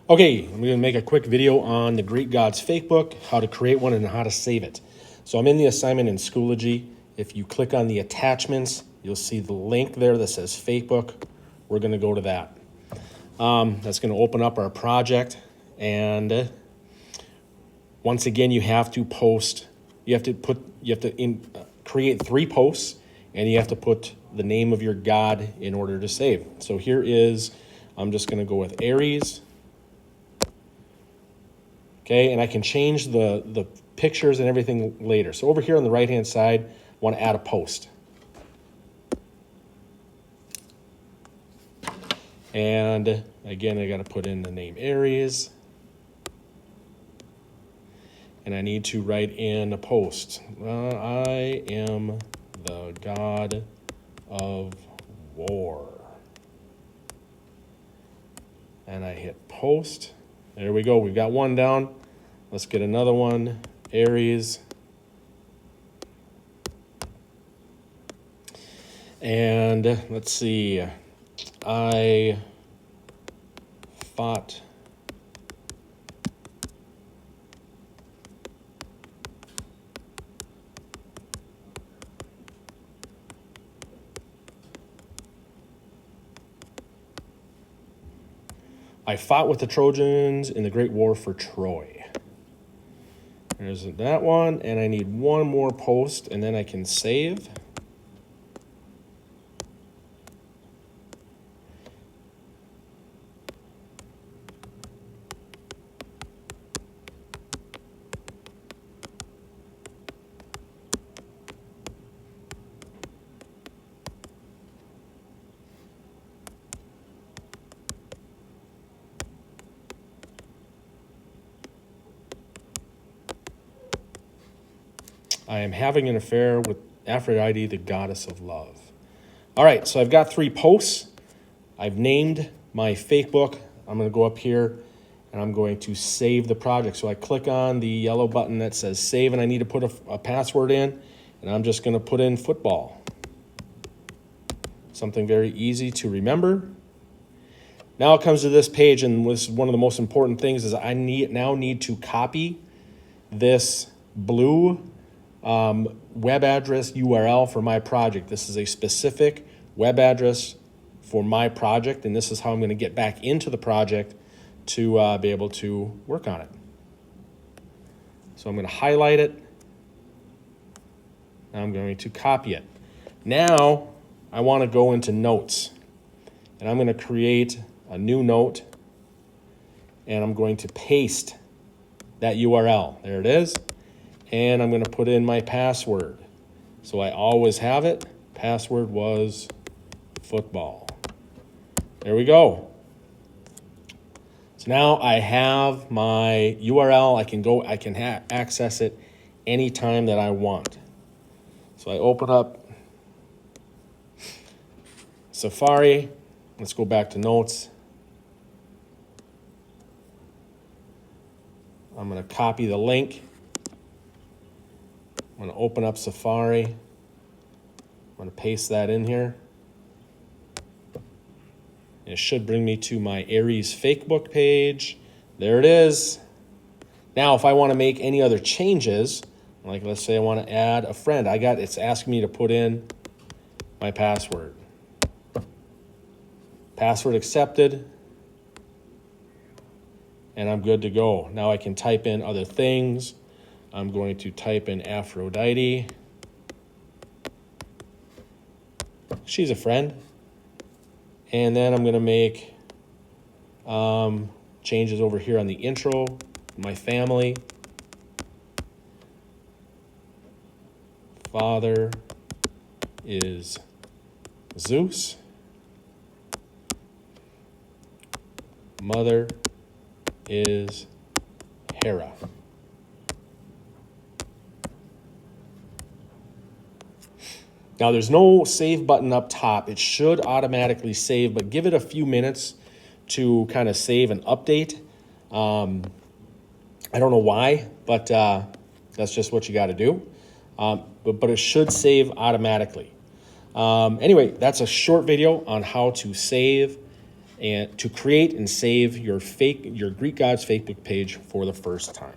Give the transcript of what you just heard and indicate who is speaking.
Speaker 1: Okay, I'm going to make a quick video on the Greek Gods Fakebook, how to create one and how to save it. So I'm in the assignment in Schoology. If you click on the attachments, you'll see the link there that says Fakebook. We're going to go to that. That's going to open up our project. And once again, you have to post, create 3 posts, and you have to put the name of your god in order to save. So here is, I'm just going to go with Aries. Okay, and I can change the pictures and everything later. So over here on the right-hand side, I want to add a post. And again, I got to put in the name Aries. And I need to write in a post. I am the god of war. And I hit post. There we go. We've got one down. Let's get another one. Aries. And let's see. I fought with the Trojans in the Great War for Troy. There's that one, and I need one more post, and then I can save. I am having an affair with Aphrodite, the goddess of love. All right, so I've got 3 posts. I've named my Fakebook. I'm going to go up here, and I'm going to save the project. So I click on the yellow button that says save, and I need to put a password in, and I'm just going to put in football. Something very easy to remember. Now it comes to this page, and this is one of the most important things, is I now need to copy this blue web address URL for my project. This is a specific web address for my project, and this is how I'm going to get back into the project to be able to work on it. So I'm going to highlight it. I'm going to copy it. Now I want to go into notes, and I'm going to create a new note, and I'm going to paste that URL. There it is. And I'm going to put in my password. So I always have it. Password was football. There we go. So now I have my URL. I can access it anytime that I want. So I open up Safari. Let's go back to notes. I'm going to copy the link. I'm going to open up Safari. I'm going to paste that in here. It should bring me to my Aries Fakebook page. There it is. Now, if I want to make any other changes, like let's say I want to add a friend, it's asking me to put in my password. Password accepted. And I'm good to go. Now I can type in other things. I'm going to type in Aphrodite. She's a friend. And then I'm going to make changes over here on the intro, my family. Father is Zeus. Mother is Hera. Now, there's no save button up top. It should automatically save, but give it a few minutes to kind of save and update. I don't know why, but that's just what you got to do. But it should save automatically. Anyway, that's a short video on how to save and to create and save your Greek Gods Fakebook page for the first time.